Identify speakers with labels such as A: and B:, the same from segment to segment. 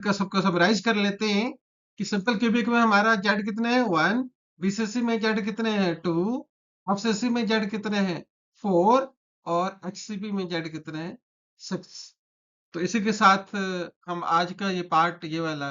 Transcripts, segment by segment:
A: का सबको समराइज कर लेते हैं कि सिंपल क्यूबिक में हमारा जेड कितने हैं 1, बीसीसी में जेड कितने हैं 2, एफसीसी में जेड कितने हैं 4 और एचसीपी में जेड कितने हैं 6। तो इसी के साथ हम आज का ये पार्ट ये वाला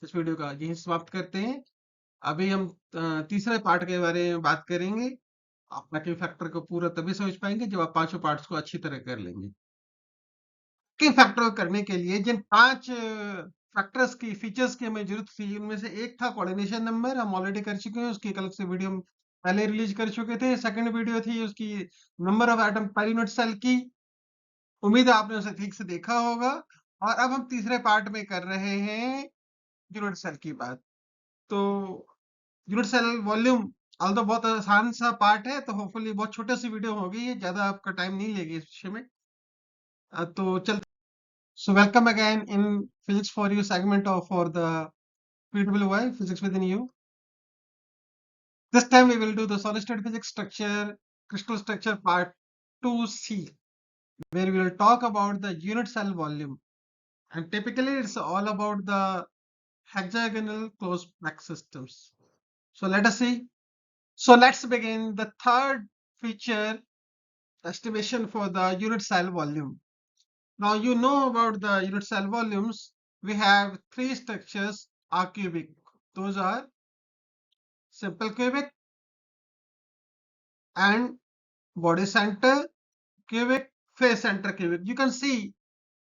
A: इस वीडियो का यही समाप्त करते हैं। अभी हम तीसरे पार्ट के बारे में बात करेंगे। आप मैकिंग फैक्टर को पूरा तभी समझ पाएंगे जब आप पांचों पार्ट्स को अच्छी तरह कर लेंगे। मैकिंग फैक्टर करने के लिए जिन 5 फैक्टर्स की फीचर्स की हमें जरूरत थी उनमें से एक था कोऑर्डिनेशन नंबर, हम ऑलरेडी कर चुके हैं, उसकी एक अलग से वीडियो हम पहले रिलीज कर चुके थे। सेकंड वीडियो थी उसकी नंबर ऑफ एटम पर यूनिट सेल की, उम्मीद है आपने उसे ठीक से देखा होगा। और अब हम तीसरे पार्ट में कर रहे हैं यूनिट सेल की बात। तो यूनिट सेल वॉल्यूम ऑल्दो बहुत आसान सा पार्ट है, तो होपफुली बहुत छोटी सी वीडियो होगी, ये ज्यादा आपका टाइम नहीं लेगी इस विषय में। तो चलते। So welcome again in Physics for You segment of for the PWY Physics within You. This time we will do the solid state physics structure, crystal structure part 2C, where we will talk about the unit cell volume. And typically it's all about the hexagonal closed pack systems. So let us see. So let's begin the third feature, estimation for the unit cell volume. Now you know about the unit cell volumes. We have three structures are cubic. Those are simple cubic and body center cubic, face center cubic. You can see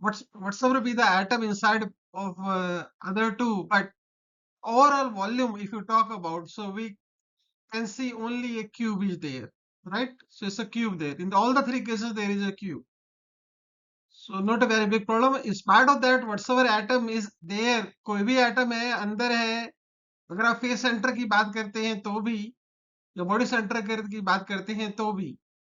A: whatsoever be the atom inside of other two, but overall volume if you talk about, so we can see only a cube is there, right? So it's a cube there. In all the three cases there is a cube. So not a very big problem. In spite of that, whatsoever atom is there, कोई भी atom है अंदर है, अगर आप face centre की बात करते हैं तो भी, या बॉडी सेंटर की बात करते हैं तो भी,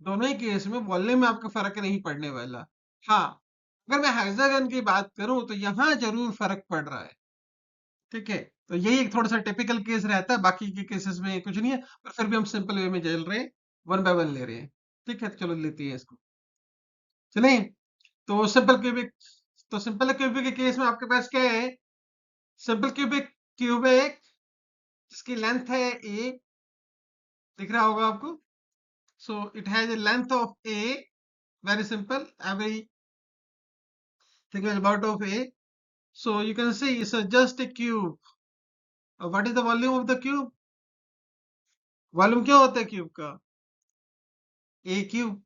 A: दोनों ही केस में वॉल्यूम में आपको फर्क नहीं पड़ने वाला। हाँ, अगर मैं हेक्सागन की बात करूं तो यहाँ जरूर फर्क पड़ रहा है। ठीक है, तो यही एक थोड़ा सा टिपिकल केस रहता है, बाकी के केसेस में कुछ नहीं है, पर फिर भी हम सिंपल वे में चल रहे हैं, 1 बाय 1 ले रहे हैं। ठीक है, तो चलो लेते हैं इसको। चलिए, तो सिंपल क्यूबिक, तो सिंपल क्यूबिक के केस में आपके पास क्या है? सिंपल क्यूबिक क्यूब है एक, जिसकी लेंथ है a, दिख रहा होगा आपको। So it has a length of a, very simple, everything is about of a. So you can see it's just a cube. What is the volume of the cube? Volume क्या होता है cube का? a cube.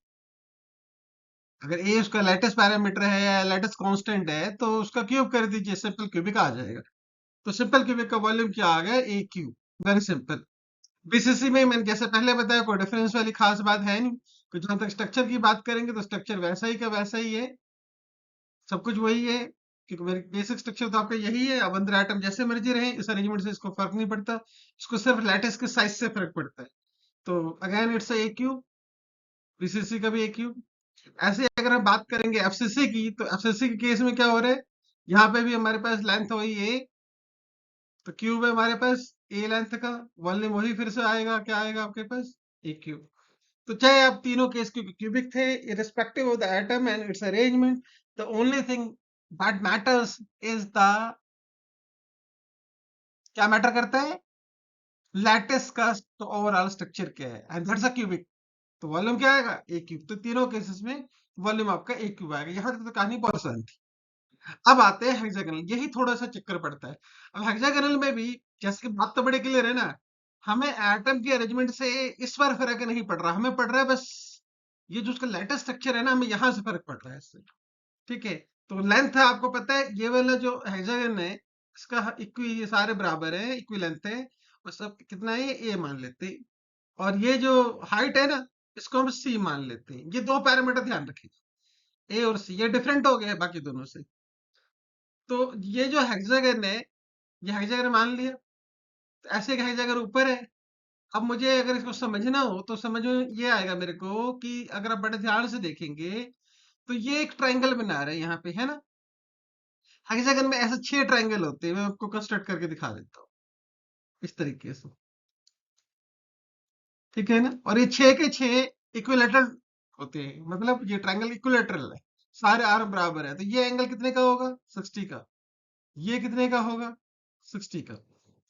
A: अगर a उसका latest parameter है या latest constant है तो उसका क्यूब कर दीजिए, सिंपल क्यूबिक आ जाएगा। तो सिंपल क्यूबिक का वॉल्यूम क्या आ गया? a cube. Very simple. BCC में मैंने जैसे पहले बताया कोई डिफरेंस वाली खास बात है नहीं, तो जहां तक स्ट्रक्चर की बात करेंगे तो स्ट्रक्चर वैसा ही का वैसा ही है, सब कुछ वही है, क्योंकि मेरी बेसिक स्ट्रक्चर तो आपका यही है। अब अंदर एटम जैसे मर्जी रहे, इस अरेंजमेंट से इसको फर्क नहीं पड़ता, इसको सिर्फ लैटिस के साइज से फर्क पड़ता है। तो again it's a cube, BCC का भी ए क्यूब। ऐसे अगर हम बात करेंगे एफसीसी की, तो एफसीसी के केस में क्या हो रहा है? यहाँ पे भी हमारे पास लेंथ वही है, तो क्यूब है हमारे पास ए लेंथ का, वॉल्यूम वही फिर से आएगा, क्या आएगा आपके पास? ए क्यूब। तो चाहे आप तीनों केस क्यूबिक थे, irrespective of the atom and its arrangement, the only thing that matters is the, क्या मैटर करता है? लैटिस का तो ओवरऑल स्ट्रक्चर क्या है, एंड दैट्स अ क्यूबिक। तो वॉल्यूम क्या आएगा? ए क्यूब। तो तीनों केसेस में वॉल्यूम आपका ए क्यूब आएगा। यहाँ तक तो कहानी बहुत आसान थी। अब आते हैं हेक्सागोनल, यही थोड़ा सा चक्कर पड़ता है। अब हेक्सागोनल में भी जैसे कि बात तो बड़े क्लियर है ना, हमें एटम के अरेंजमेंट से इस बार फर्क नहीं पड़ रहा, हमें पड़ रहा है बस ये जो उसका लेटेस्ट स्ट्रक्चर है ना, हमें यहाँ से फर्क पड़ रहा है इससे। ठीक है, तो लेंथ है आपको पता है, ये वाला जो हेक्सागन है इसका इक्वी, ये सारे बराबर है, इक्वी लेंथ है, और सब कितना है? ए मान लेते हैं। और ये जो हाइट है ना, इसको हम सी मान लेते हैं। ये दो पैरामीटर ध्यान रखिए, ए और सी, ये डिफरेंट हो गया है बाकी दोनों से। तो ये जो हेक्सागन है, ये हेक्सागन मान लिया, तो ऐसे एक हेक्सागन ऊपर है। अब मुझे अगर इसको समझना हो तो समझ में ये आएगा मेरे को कि अगर आप बड़े ध्यान से देखेंगे तो ये एक ट्रायंगल बना रहे हैं यहाँ पे, है ना? हेक्सागन में ऐसे 6 ट्रायंगल होते हैं, मैं आपको कंस्ट्रक्ट करके दिखा देता हूँ इस तरीके से। ठीक है ना? और ये 6 के 6 इक्विलेटरल होते हैं, मतलब ये ट्रायंगल इक्विलेटरल है, सारे आर्म बराबर है, तो ये एंगल कितने का होगा? 60 का। ये कितने का होगा? 60 का।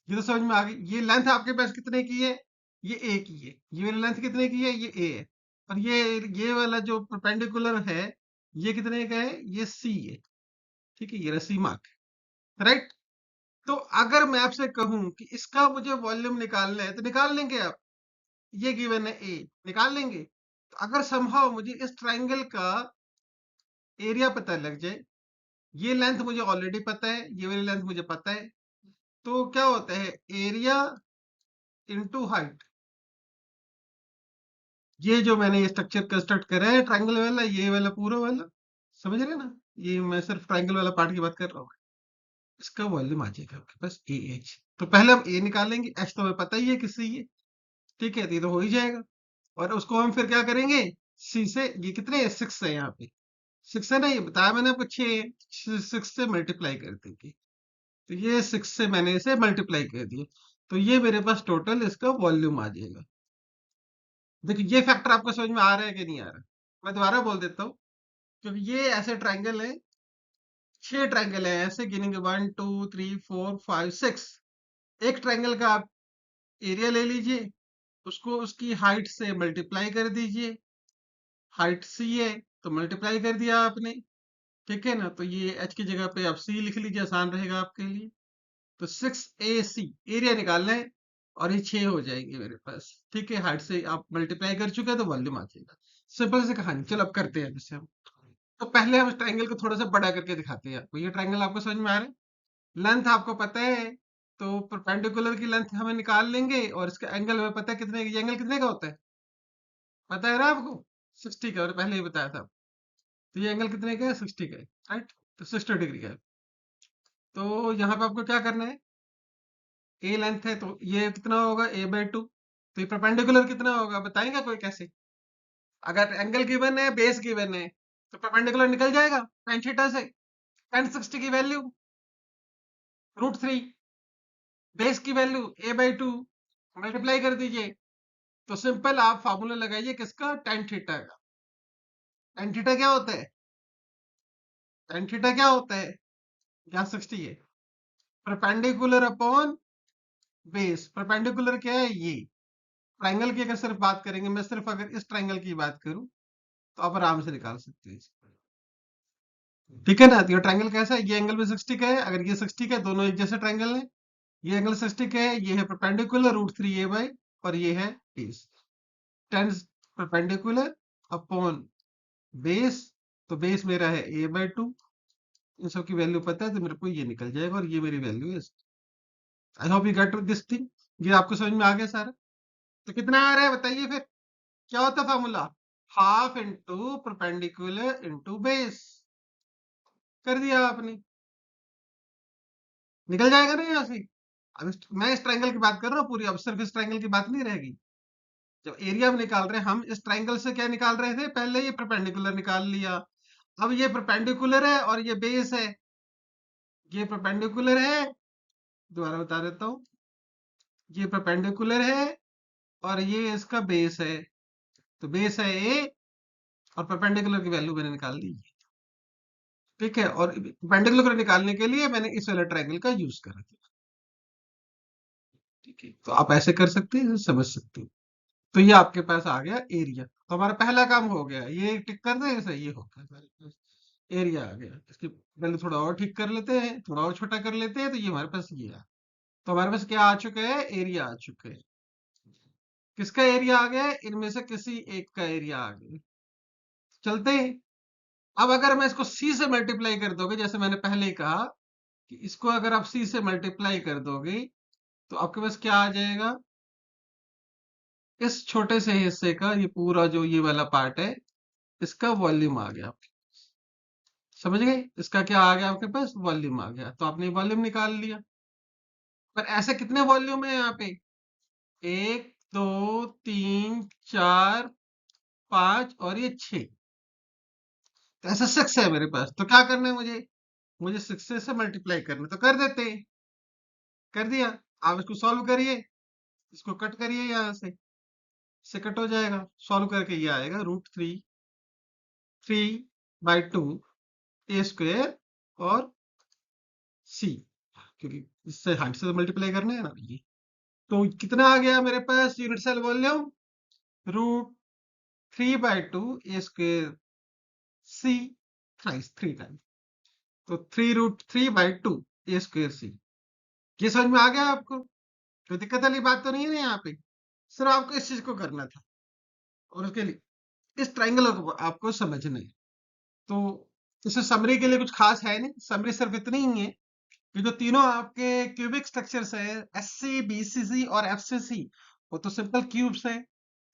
A: ये तो समझ में आ गई। ये लेंथ आपके पास कितने की है? ये ए की है। ये वाली लेंथ कितने की है? ये ए है। और ये वाला जो परपेंडिकुलर है, ये कितने का है? ये सी है। ठीक है, ये रसी मार्क है, राइट? तो अगर मैं आपसे कहूं कि इसका मुझे वॉल्यूम निकालना है, तो निकाल लेंगे आप। ये गिवन है ए, निकाल लेंगे। तो अगर समहाउ मुझे इस ट्राइंगल का एरिया पता लग जाए, ये लेंथ मुझे ऑलरेडी पता है, ये वाली लेंथ मुझे पता है, तो क्या होता है? Area into height. ये जो मैंने ये स्ट्रक्चर कंस्ट्रक्ट करा है ट्राइंगल वाला, ये वाला पूरा वाला, समझ रहे हैं ना? ये मैं सिर्फ ट्राइंगल वाला पार्ट की बात कर रहा हूँ। इसका वॉल्यूम आ जाएगा आपके पास ए एच। तो पहले हम ए निकालेंगे, एच तो हमें पता ही है किससे ये। ठीक है, तो ये तो हो ही जाएगा। और उसको हम फिर क्या करेंगे? सी से, ये कितने 6 है यहाँ पे, 6 है ना, ये बताया मैंने आपको 6, 6 से मल्टीप्लाई कर देंगे। तो ये 6 से मैंने इसे मल्टीप्लाई कर दिया, तो ये मेरे पास टोटल इसका वॉल्यूम आ जाएगा। देखिए ये फैक्टर आपको समझ में आ रहा है कि नहीं आ रहा? मैं दोबारा बोल देता हूँ, क्योंकि ये ऐसे ट्राइंगल है, 6 ट्राइंगल है ऐसे, गिनेंगे 1 2 3 4 5 6। एक ट्राइंगल का आप एरिया ले लीजिए, उसको उसकी हाइट से मल्टीप्लाई कर दीजिए। हाइट सी है, तो मल्टीप्लाई कर दिया आपने। ठीक है ना? तो ये एच की जगह पे आप सी लिख लीजिए, आसान रहेगा आपके लिए। तो 6AC एरिया निकालना है, और ये 6 हो जाएंगे मेरे पास। ठीक है, हाइट से आप मल्टीप्लाई कर चुके हैं, तो वॉल्यूम आ जाएगा। सिंपल सी कहानी। चलो अब करते हैं जैसे हम। तो पहले हम इस ट्राइंगल को थोड़ा सा बड़ा करके दिखाते हैं आपको। ये ट्राइंगल आपको समझ में आ रहा है? लेंथ आपको पता है, तो परपेंडिकुलर की लेंथ हमें निकाल लेंगे, और इसका एंगल हमें पता है कितने, ये एंगल कितने का होता है पता है ना आपको? 60 का, और पहले ही बताया था। तो ये एंगल कितने का है? 60 का है, राइट? तो 60 डिग्री का है। तो यहाँ पे आपको क्या करना है? ए लेंथ है, तो ये कितना होगा? A/2। तो ये परपेंडिकुलर कितना होगा, बताएगा कोई कैसे? अगर एंगल गिवन है, बेस गिवन है, तो परपेंडिकुलर निकल जाएगा tan थीटा से। tan 60 की वैल्यू √3, बेस की वैल्यू A/2, मल्टीप्लाई कर दीजिए। तो सिंपल आप फार्मूला लगाइए किसका? tan थीटा का। tan थीटा क्या होता है? tan थीटा क्या होता है? यहाँ 60 है, परपेंडिकुलर अपॉन बेस। परपेंडिकुलर क्या है? ये ट्राइंगल की अगर सिर्फ बात करेंगे, मैं सिर्फ अगर इस ट्राइंगल की बात करूं, तो आप आराम से निकाल सकते हैं इसको। ठीक है ना? तो ये ट्राइंगल कैसा है? ये एंगल भी 60 का है। अगर ये 60 का है, दोनों एक जैसे ट्राइंगल है। ये एंगल 60 का है, ये है परपेंडिकुलर √3 बाई, और ये है base. Ten perpendicular upon base. तो बेस मेरा है A/2। इन सब की वैल्यू पता है, तो मेरे को ये निकल जाएगा, और ये मेरी वैल्यू है। I hope you get this thing. ये आपको समझ में आ गया सारा? तो कितना आ रहा है बताइए फिर? क्या होता है formula? Half into perpendicular into base. कर दिया आपने, निकल जाएगा ना यहाँ से। अब मैं इस ट्राइंगल की बात कर रहा हूँ पूरी, अब सिर्फ इस ट्राइंगल की बात नहीं रहेगी। जब एरिया हम निकाल रहे हैं, हम इस ट्राइंगल से क्या निकाल रहे थे? पहले ये परपेंडिकुलर निकाल लिया। अब ये परपेंडिकुलर है और ये बेस है। ये परपेंडिकुलर है, दोबारा बता देता हूँ, ये परपेंडिकुलर है और ये इसका बेस है। तो बेस है ए, और परपेंडिकुलर की वैल्यू मैंने निकाल दी। ठीक है, और परपेंडिकुलर निकालने के लिए मैंने इस वाले ट्राइंगल का यूज करा था। ठीक है, तो आप ऐसे कर सकते हैं, समझ सकते हैं। तो ये आपके पास आ गया एरिया। तो हमारा पहला काम हो गया, ये टिक कर दें, ऐसे ये हो गया हमारे पास, एरिया आ गया। इसकी पहले थोड़ा और ठीक कर लेते हैं, थोड़ा और छोटा कर लेते हैं, तो ये हमारे पास ये आ। तो हमारे पास क्या आ चुका है? एरिया आ चुका है। किसका एरिया आ गया है? इनमें से किसी एक का एरिया आ गया। चलते हैं। अब अगर मैं इसको सी से मल्टीप्लाई कर दोगे, जैसे मैंने पहले ही कहा कि इसको अगर आप सी से मल्टीप्लाई कर दोगे, तो आपके पास क्या आ जाएगा? इस छोटे से हिस्से का ये पूरा जो ये वाला पार्ट है, इसका वॉल्यूम आ गया। समझ गए? इसका क्या आ गया आपके पास? वॉल्यूम आ गया। तो आपने वॉल्यूम निकाल लिया। पर ऐसे कितने वॉल्यूम है यहाँ पे? 1 2 3 4 5 और ये 6। तो ऐसा 6 है मेरे पास। तो क्या करना है मुझे? मुझे 6 से मल्टीप्लाई करना है। तो कर देते हैं। कर दिया। आप इसको सॉल्व करिए, इसको कट करिए, यहाँ से कट हो जाएगा। सॉल्व करके ये आएगा √3 3/2 A² और सी, क्योंकि इससे हाइट से मल्टीप्लाई करना है ना ये। तो कितना आ गया मेरे पास यूनिट सेल वॉल्यूम? √3/2 ए स्क्वायर सी, थ्राइस 3 टाइम। तो 3√3/2 ए स्क्वायर सी। ये समझ में आ गया आपको? कोई दिक्कत वाली बात तो नहीं है ना यहाँ पे? सिर्फ आपको इस चीज को करना था, और उसके लिए इस ट्राइंगल को आपको समझना है। तो इसे समरी के लिए कुछ खास है नहीं, समरी सिर्फ इतनी ही है कि जो तीनों आपके क्यूबिक स्ट्रक्चर्स है, एससी, बीसीसी और एफसीसी, वो तो सिंपल क्यूब्स है।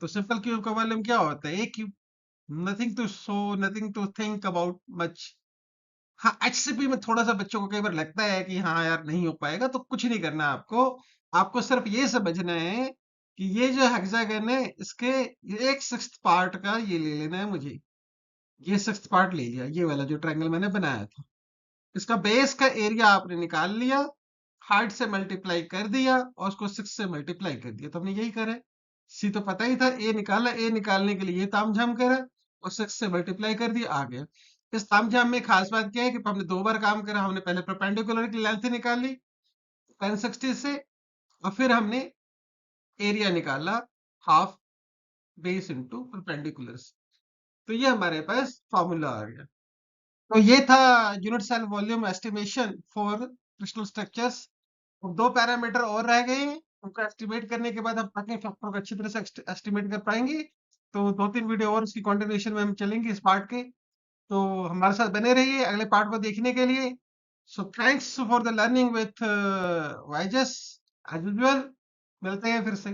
A: तो सिंपल क्यूब का वॉल्यूम क्या होता है? A cube. Nothing to show, nothing to think about much. हाँ, एचसीपी में थोड़ा सा बच्चों को कई बार लगता है कि हाँ यार नहीं हो पाएगा, तो कुछ नहीं करना आपको। आपको सिर्फ ये समझना है कि ये जो हेक्सागन है, इसके 1/6 पार्ट का ये ले लेना है मुझे। ये 6th पार्ट ले लिया, ये वाला जो ट्रायंगल मैंने बनाया था। इसका बेस का एरिया आपने निकाल लिया, हाइट से मल्टीप्लाई कर दिया और उसको 6 से मल्टीप्लाई कर दिया। तो हमने यही करा है। सी तो पता ही था, ए निकाला, ए निकालने के लिए ये तामझाम करा और 6 से मल्टीप्लाई कर दिया, आ गया। इस तामझाम में खास बात क्या है कि हमने दो बार काम करा। हमने पहले परपेंडिकुलर की लेंथ निकाली 1060 से, और फिर हमने एरिया निकाला हाफ बेस इंटू परपेंडिकुलर। तो ये हमारे पास फॉर्मूला आ गया। तो ये था unit cell volume estimation for crystal structures. अब दो पैरामीटर और रह गए हैं, उनको एस्टिमेट करने के बाद हम बाकी फैक्टर को अच्छी तरह से एस्टिमेट कर पाएंगे। तो 2-3 वीडियो और उसकी कंटिन्यूएशन में हम चलेंगे इस पार्ट के। तो हमारे साथ बने रहिए अगले पार्ट को देखने के लिए। So thanks for the learning with वाइजस। एज यूजुअल मिलते हैं फिर से।